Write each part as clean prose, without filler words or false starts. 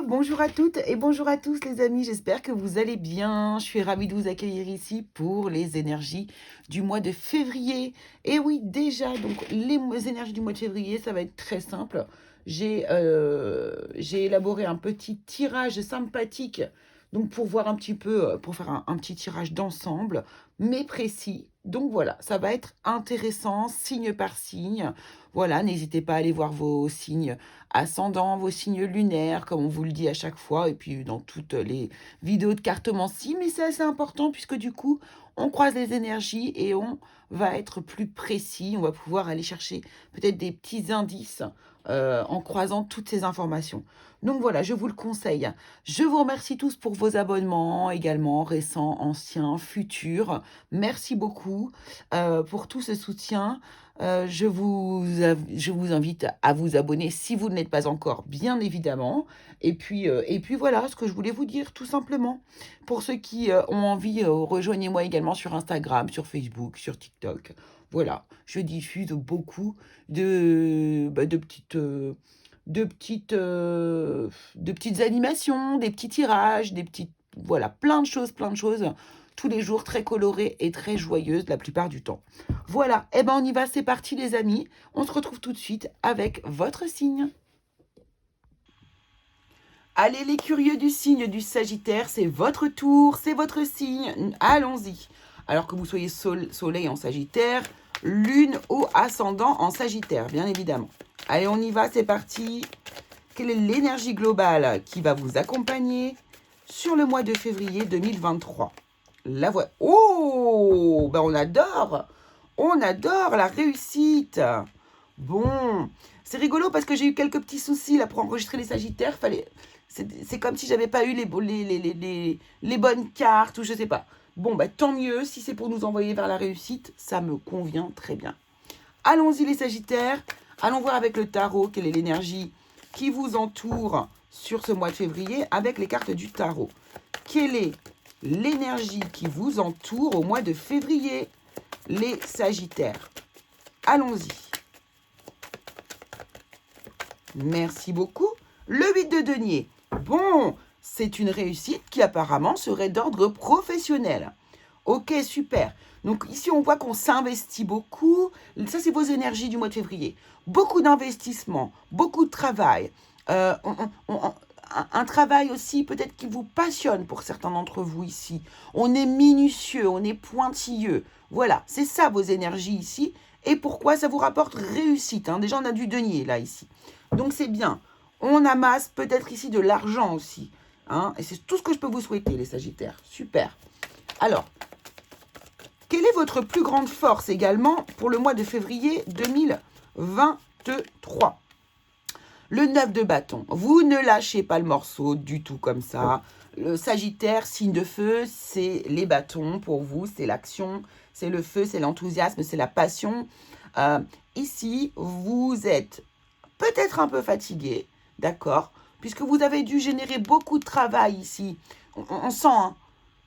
Bonjour à toutes et bonjour à tous les amis, j'espère que vous allez bien. Je suis ravie de vous accueillir ici pour les énergies du mois de février. Et oui, déjà, donc les énergies du mois de février, ça va être très simple. J'ai élaboré un petit tirage sympathique, donc pour voir un petit peu, pour faire un petit tirage d'ensemble, mais précis. Donc voilà, ça va être intéressant, signe par signe. Voilà, n'hésitez pas à aller voir vos signes ascendants, vos signes lunaires, comme on vous le dit à chaque fois, et puis dans toutes les vidéos de cartomancie. Mais c'est assez important puisque du coup, on croise les énergies et on va être plus précis. On va pouvoir aller chercher peut-être des petits indices en croisant toutes ces informations. Donc voilà, je vous le conseille. Je vous remercie tous pour vos abonnements également, récents, anciens, futurs. Merci beaucoup pour tout ce soutien. Je vous invite à vous abonner si vous ne l'êtes pas encore, bien évidemment. Et puis voilà ce que je voulais vous dire, tout simplement. Pour ceux qui ont envie, rejoignez-moi également sur Instagram, sur Facebook, sur TikTok. Voilà, je diffuse beaucoup de petites... de petites animations, des petits tirages, des petites, voilà, plein de choses, tous les jours très colorées et très joyeuses la plupart du temps. Voilà, et ben on y va, c'est parti les amis. On se retrouve tout de suite avec votre signe. Allez les curieux du signe du Sagittaire, c'est votre tour, c'est votre signe, allons-y. Alors que vous soyez soleil en Sagittaire, lune ou ascendant en Sagittaire, bien évidemment. Allez, on y va, c'est parti. Quelle est l'énergie globale qui va vous accompagner sur le mois de février 2023? La voix. Oh, ben on adore la réussite. Bon, c'est rigolo parce que j'ai eu quelques petits soucis là pour enregistrer les Sagittaires. C'est comme si j'avais pas eu les bonnes cartes ou je sais pas. Bon, bah tant mieux, si c'est pour nous envoyer vers la réussite, ça me convient très bien. Allons-y les Sagittaires, allons voir avec le tarot quelle est l'énergie qui vous entoure sur ce mois de février avec les cartes du tarot. Quelle est l'énergie qui vous entoure au mois de février, les Sagittaires? Allons-y. Merci beaucoup. Le 8 de denier. Bon, c'est une réussite qui apparemment serait d'ordre professionnel. Ok, super. Donc ici, on voit qu'on s'investit beaucoup. Ça, c'est vos énergies du mois de février. Beaucoup d'investissement, beaucoup de travail. Un travail aussi peut-être qui vous passionne pour certains d'entre vous ici. On est minutieux, on est pointilleux. Voilà, c'est ça vos énergies ici. Et pourquoi ça vous rapporte réussite, hein. Déjà, on a du denier là, ici. Donc c'est bien. On amasse peut-être ici de l'argent aussi, hein. Et c'est tout ce que je peux vous souhaiter, les Sagittaires. Super. Alors, quelle est votre plus grande force également pour le mois de février 2023? Le 9 de bâton. Vous ne lâchez pas le morceau du tout comme ça. Le Sagittaire, signe de feu, c'est les bâtons pour vous, c'est l'action, c'est le feu, c'est l'enthousiasme, c'est la passion. Ici, vous êtes peut-être un peu fatigué, d'accord, puisque vous avez dû générer beaucoup de travail ici. On sent, hein,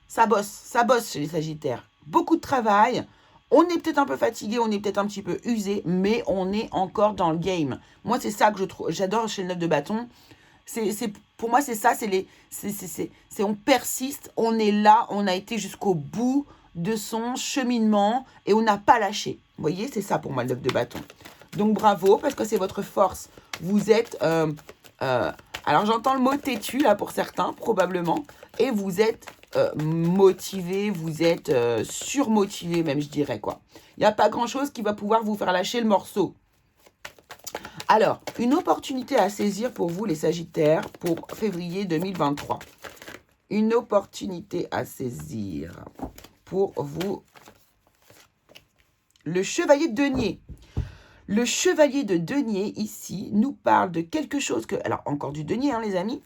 ça bosse chez les Sagittaires. Beaucoup de travail. On est peut-être un peu fatigué, on est peut-être un petit peu usé, mais on est encore dans le game. Moi, c'est ça que j'adore chez le 9 de bâton. Pour moi, c'est ça, on persiste, on est là, on a été jusqu'au bout de son cheminement et on n'a pas lâché. Vous voyez, c'est ça pour moi le 9 de bâton. Donc bravo, parce que c'est votre force. Vous êtes... alors j'entends le mot têtu là pour certains, probablement. Et vous êtes motivé, vous êtes surmotivé même, je dirais quoi. Il n'y a pas grand-chose qui va pouvoir vous faire lâcher le morceau. Alors, une opportunité à saisir pour vous les Sagittaires pour février 2023. Une opportunité à saisir pour vous. Le chevalier de denier. Le chevalier de denier, ici, nous parle de quelque chose que... Alors, encore du denier, hein, les amis.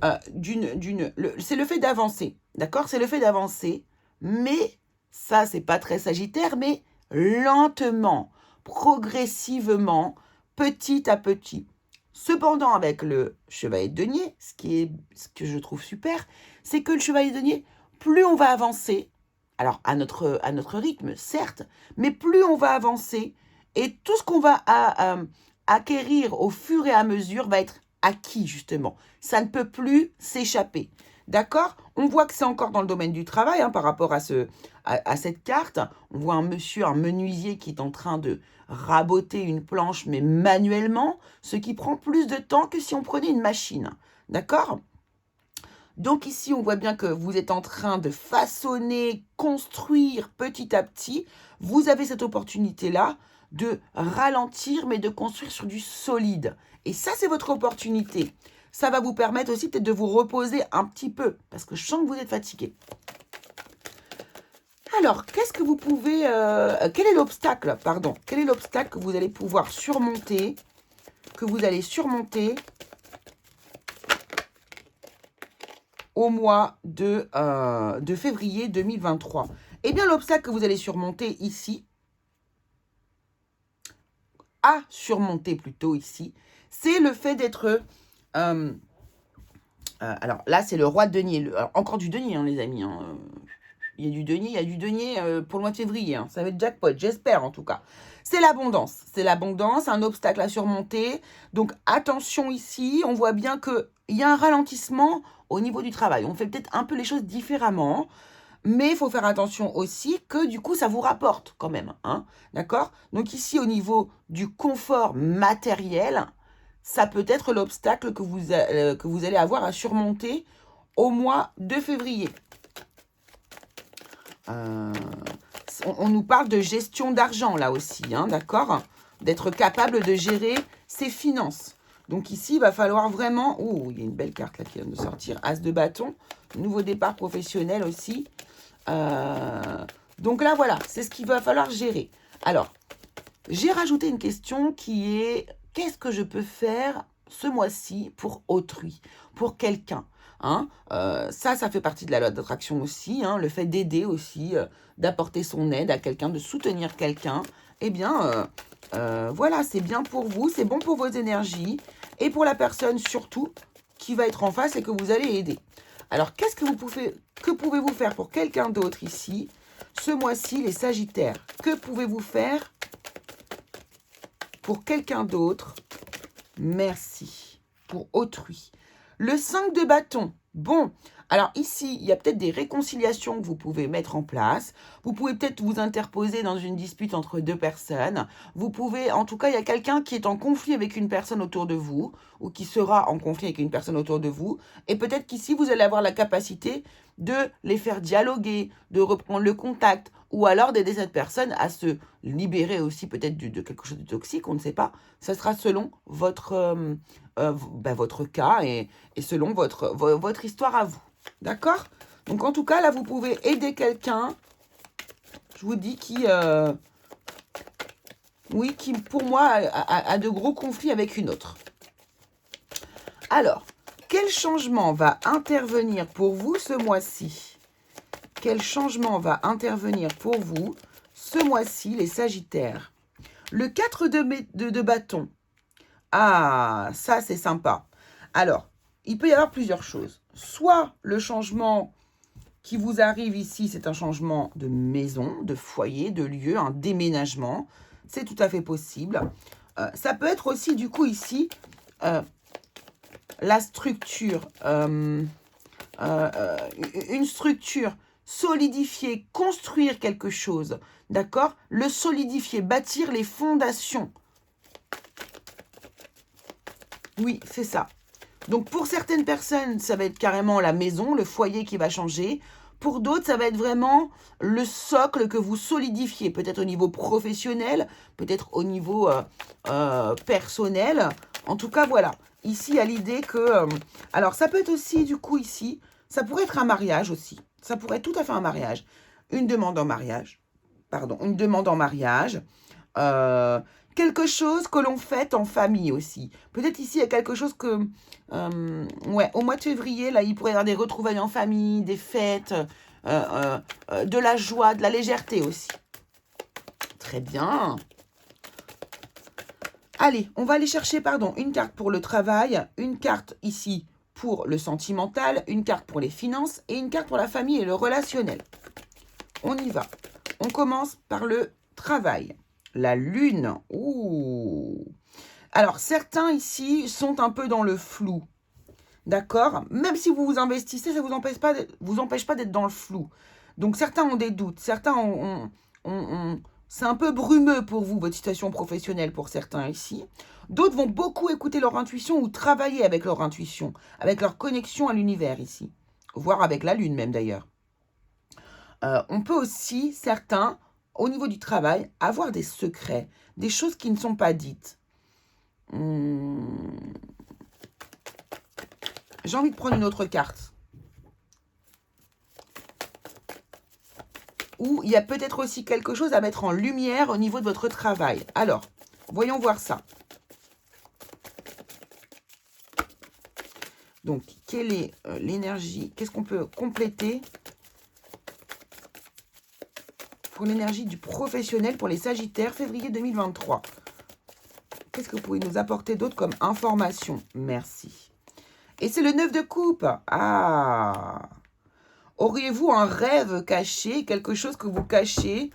C'est le fait d'avancer, d'accord? C'est le fait d'avancer, mais ça, c'est pas très Sagittaire, mais lentement, progressivement, petit à petit. Cependant, avec le chevalier de denier, ce que je trouve super, c'est que le chevalier de denier, plus on va avancer, alors à notre rythme, certes, mais plus on va avancer, et tout ce qu'on va acquérir au fur et à mesure va être À qui, justement? Ça ne peut plus s'échapper. D'accord? On voit que c'est encore dans le domaine du travail, hein, par rapport à cette carte. On voit un monsieur, un menuisier qui est en train de raboter une planche, mais manuellement, ce qui prend plus de temps que si on prenait une machine. D'accord? Donc ici, on voit bien que vous êtes en train de façonner, construire petit à petit. Vous avez cette opportunité-là de ralentir, mais de construire sur du solide. Et ça, c'est votre opportunité. Ça va vous permettre aussi peut-être de vous reposer un petit peu, parce que je sens que vous êtes fatigué. Alors, qu'est-ce que vous pouvez... quel est l'obstacle, pardon, quel est l'obstacle que vous allez pouvoir surmonter, au mois de février 2023. Eh bien, l'obstacle que vous allez surmonter ici, à surmonter plutôt ici, c'est le fait d'être... alors là, c'est le roi de denier. Alors, encore du denier, hein, les amis. Hein. Il y a du denier pour le mois de février. Hein. Ça va être jackpot, j'espère en tout cas. C'est l'abondance. C'est l'abondance, un obstacle à surmonter. Donc attention ici, on voit bien qu'il y a un ralentissement au niveau du travail. On fait peut-être un peu les choses différemment. Mais il faut faire attention aussi que du coup, ça vous rapporte quand même. Hein, d'accord? Donc ici, au niveau du confort matériel, ça peut être l'obstacle que vous allez avoir à surmonter au mois de février. On nous parle de gestion d'argent là aussi, hein, d'accord? D'être capable de gérer ses finances. Donc ici, il va falloir vraiment... Oh, il y a une belle carte là qui vient de sortir. As de bâton. Nouveau départ professionnel aussi. Donc là, voilà, c'est ce qu'il va falloir gérer. Alors, j'ai rajouté une question qui est: qu'est-ce que je peux faire ce mois-ci pour autrui, pour quelqu'un, hein? Ça fait partie de la loi d'attraction aussi, hein, le fait d'aider aussi, d'apporter son aide à quelqu'un, de soutenir quelqu'un. Eh bien, voilà, c'est bien pour vous, c'est bon pour vos énergies et pour la personne surtout qui va être en face et que vous allez aider. Alors, que pouvez-vous faire pour quelqu'un d'autre ici, ce mois-ci, les Sagittaires? Que pouvez-vous faire pour quelqu'un d'autre? Merci. Pour autrui. Le 5 de bâton. Bon, alors ici, il y a peut-être des réconciliations que vous pouvez mettre en place. Vous pouvez peut-être vous interposer dans une dispute entre deux personnes. Vous pouvez, en tout cas, il y a quelqu'un qui est en conflit avec une personne autour de vous, ou qui sera en conflit avec une personne autour de vous. Et peut-être qu'ici, vous allez avoir la capacité de les faire dialoguer, de reprendre le contact, ou alors d'aider cette personne à se libérer aussi peut-être de quelque chose de toxique, on ne sait pas. Ça sera selon votre cas et selon votre histoire à vous. D'accord? Donc en tout cas, là, vous pouvez aider quelqu'un, je vous dis, qui pour moi, a de gros conflits avec une autre. Alors, quel changement va intervenir pour vous ce mois-ci? Quel changement va intervenir pour vous ce mois-ci, les Sagittaires? Le 4 de bâton. Ah, ça, c'est sympa. Alors, il peut y avoir plusieurs choses. Soit le changement qui vous arrive ici, c'est un changement de maison, de foyer, de lieu, un déménagement. C'est tout à fait possible. Ça peut être aussi, du coup, ici, la structure, une structure solidifier, construire quelque chose, d'accord? Le solidifier, bâtir les fondations. Oui, c'est ça. Donc, pour certaines personnes, ça va être carrément la maison, le foyer qui va changer. Pour d'autres, ça va être vraiment le socle que vous solidifiez, peut-être au niveau professionnel, peut-être au niveau personnel. En tout cas, voilà. Ici, il y a l'idée que... alors, ça peut être aussi, du coup, ici, ça pourrait être un mariage aussi. Ça pourrait être tout à fait un mariage. Une demande en mariage. Pardon, une demande en mariage. Quelque chose que l'on fête en famille aussi. Peut-être ici, il y a quelque chose que... ouais, au mois de février, là, il pourrait y avoir des retrouvailles en famille, des fêtes, de la joie, de la légèreté aussi. Très bien. Allez, on va aller chercher, une carte pour le travail, une carte ici pour le sentimental, une carte pour les finances et une carte pour la famille et le relationnel. On y va. On commence par le travail. La lune. Ouh. Alors, certains ici sont un peu dans le flou. D'accord? Même si vous vous investissez, ça ne vous empêche pas d'être dans le flou. Donc, certains ont des doutes. Certains c'est un peu brumeux pour vous, votre situation professionnelle pour certains ici. D'autres vont beaucoup écouter leur intuition ou travailler avec leur intuition, avec leur connexion à l'univers ici. Voire avec la lune même d'ailleurs. On peut aussi, certains, au niveau du travail, avoir des secrets, des choses qui ne sont pas dites. J'ai envie de prendre une autre carte. Ou il y a peut-être aussi quelque chose à mettre en lumière au niveau de votre travail. Alors, voyons voir ça. Donc, quelle est l'énergie? Qu'est-ce qu'on peut compléter pour l'énergie du professionnel pour les Sagittaires, février 2023? Qu'est-ce que vous pouvez nous apporter d'autre comme information? Merci. Et c'est le 9 de coupe. Ah! Auriez-vous un rêve caché, quelque chose que vous cachez?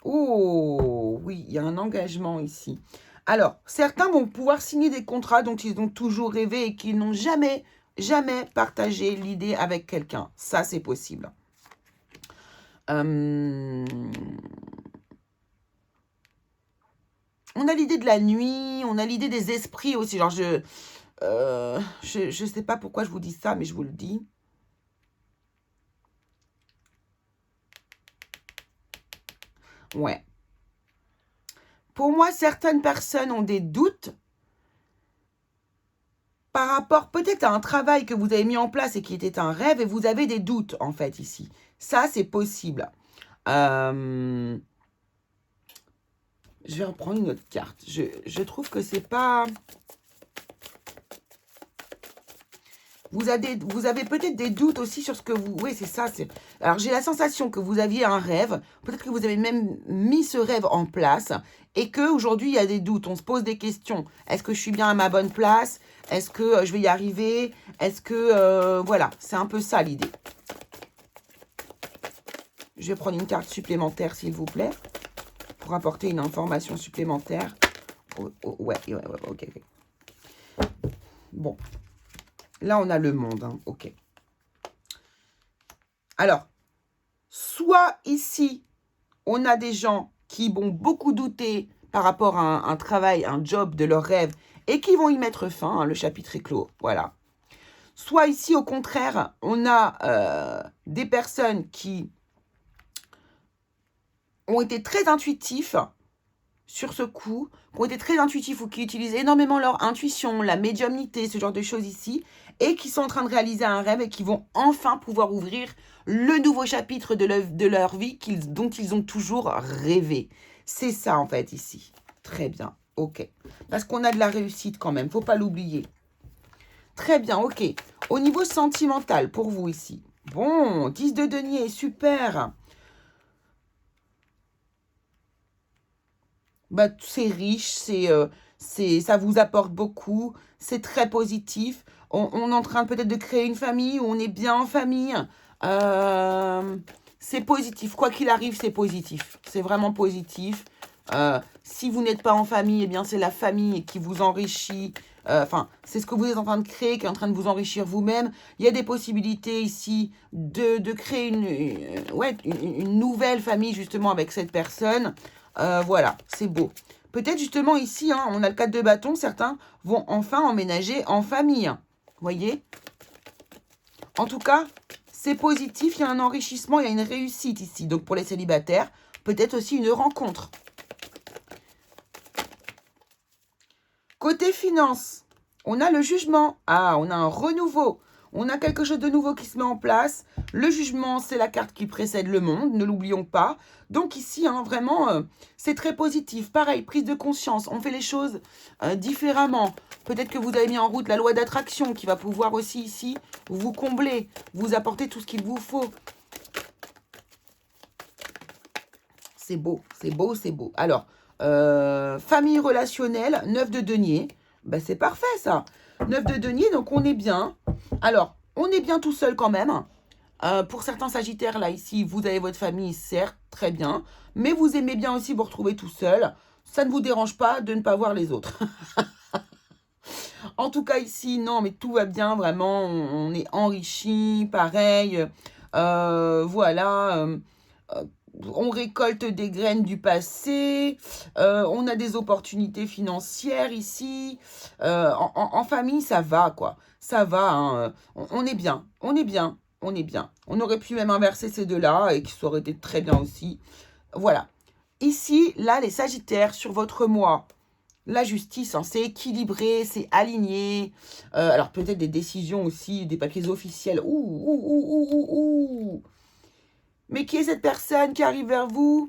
Oh, oui, il y a un engagement ici. Alors, certains vont pouvoir signer des contrats dont ils ont toujours rêvé et qu'ils n'ont jamais partagé l'idée avec quelqu'un. Ça, c'est possible. On a l'idée de la nuit, on a l'idée des esprits aussi. Genre, je sais pas pourquoi je vous dis ça, mais je vous le dis. Ouais. Pour moi, certaines personnes ont des doutes par rapport peut-être à un travail que vous avez mis en place et qui était un rêve et vous avez des doutes en fait ici. Ça, c'est possible. Je vais reprendre une autre carte. Je trouve que c'est pas... Vous avez peut-être des doutes aussi sur ce que vous... Oui, c'est ça. Alors, j'ai la sensation que vous aviez un rêve. Peut-être que vous avez même mis ce rêve en place. Et qu'aujourd'hui, il y a des doutes. On se pose des questions. Est-ce que je suis bien à ma bonne place? Est-ce que je vais y arriver? Est-ce que... voilà, c'est un peu ça l'idée. Je vais prendre une carte supplémentaire, s'il vous plaît. Pour apporter une information supplémentaire. Ouais, ok. Bon. Là, on a le monde, hein. Ok. Alors, soit ici, on a des gens qui vont beaucoup douter par rapport à un travail, un job de leur rêve, et qui vont y mettre fin, hein, le chapitre est clos, voilà. Soit ici, au contraire, on a des personnes qui ont été très intuitifs sur ce coup, qui ont été très intuitifs ou qui utilisent énormément leur intuition, la médiumnité, ce genre de choses ici, et qui sont en train de réaliser un rêve et qui vont enfin pouvoir ouvrir le nouveau chapitre de leur vie dont ils ont toujours rêvé. C'est ça en fait ici. Très bien, ok. Parce qu'on a de la réussite quand même, faut pas l'oublier. Très bien, ok. Au niveau sentimental, pour vous ici. Bon, 10 de denier, super. Bah, c'est riche, ça vous apporte beaucoup, c'est très positif. On est en train peut-être de créer une famille où on est bien en famille. C'est positif. Quoi qu'il arrive, c'est positif. C'est vraiment positif. Si vous n'êtes pas en famille, eh bien, c'est la famille qui vous enrichit. Enfin, c'est ce que vous êtes en train de créer, qui est en train de vous enrichir vous-même. Il y a des possibilités ici de créer une nouvelle famille, justement, avec cette personne. Voilà, c'est beau. Peut-être justement ici, hein, on a le 4 de bâton, certains vont enfin emménager en famille. Vous voyez? En tout cas, c'est positif, il y a un enrichissement, il y a une réussite ici. Donc pour les célibataires, peut-être aussi une rencontre. Côté finance, on a le jugement. Ah, on a un renouveau. On a quelque chose de nouveau qui se met en place. Le jugement, c'est la carte qui précède le monde, ne l'oublions pas. Donc ici, hein, vraiment, c'est très positif. Pareil, prise de conscience, on fait les choses différemment. Peut-être que vous avez mis en route la loi d'attraction qui va pouvoir aussi ici vous combler, vous apporter tout ce qu'il vous faut. C'est beau, c'est beau, c'est beau. Alors, famille relationnelle, 9 de denier. Ben, c'est parfait ça. 9 de denier, donc on est bien. Alors, on est bien tout seul quand même. Pour certains sagittaires, là, ici, vous avez votre famille, certes, très bien. Mais vous aimez bien aussi vous retrouver tout seul. ça ne vous dérange pas de ne pas voir les autres. En tout cas, ici, non, mais tout va bien, vraiment. On est enrichi, pareil. Voilà. On récolte des graines du passé. On a des opportunités financières ici. En famille, ça va, quoi. Ça va, hein. On est bien. On est bien. On est bien. On aurait pu même inverser ces deux-là et que ça aurait été très bien aussi. Voilà. Ici, là, les Sagittaires, sur votre mois, la justice, hein, c'est équilibré, c'est aligné. Alors peut-être des décisions aussi, des papiers officiels. Ouh. Mais qui est cette personne qui arrive vers vous?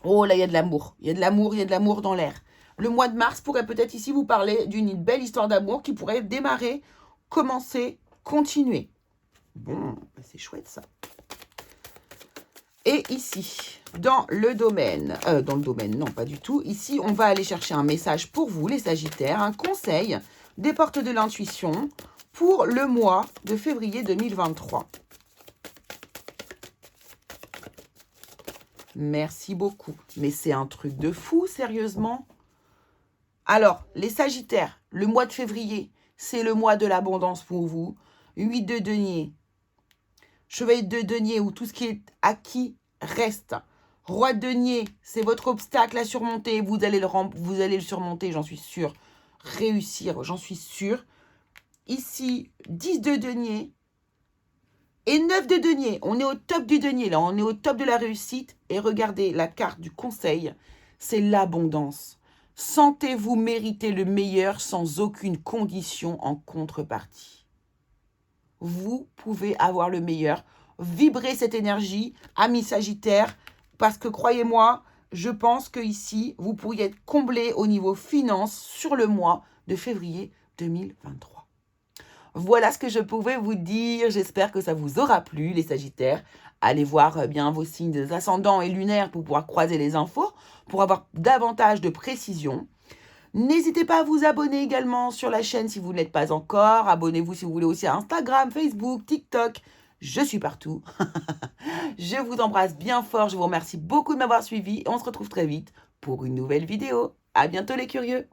Oh là, il y a de l'amour. Il y a de l'amour, il y a de l'amour dans l'air. Le mois de mars pourrait peut-être ici vous parler d'une belle histoire d'amour qui pourrait démarrer, commencer, continuer. Bon, c'est chouette ça. Et ici, dans le domaine, non pas du tout, ici on va aller chercher un message pour vous les Sagittaires, un conseil des portes de l'intuition pour le mois de février 2023. Merci beaucoup, mais c'est un truc de fou, sérieusement. Alors, les Sagittaires, le mois de février, c'est le mois de l'abondance pour vous. 8 de denier, chevalier de denier où tout ce qui est acquis reste. Roi de denier, c'est votre obstacle à surmonter. Vous allez le surmonter, j'en suis sûre. Réussir, j'en suis sûre. Ici, 10 de denier et 9 de denier. On est au top du denier, là. On est au top de la réussite. Et regardez, la carte du conseil, c'est l'abondance. Sentez-vous mériter le meilleur sans aucune condition en contrepartie. Vous pouvez avoir le meilleur. Vibrez cette énergie, amis Sagittaires, parce que croyez-moi, je pense que ici, vous pourriez être comblé au niveau finance sur le mois de février 2023. Voilà ce que je pouvais vous dire. J'espère que ça vous aura plu, les Sagittaires. Allez voir bien vos signes des ascendants et lunaires pour pouvoir croiser les infos, pour avoir davantage de précision. N'hésitez pas à vous abonner également sur la chaîne si vous ne l'êtes pas encore. Abonnez-vous si vous voulez aussi à Instagram, Facebook, TikTok. Je suis partout. Je vous embrasse bien fort. Je vous remercie beaucoup de m'avoir suivi. On se retrouve très vite pour une nouvelle vidéo. À bientôt les curieux.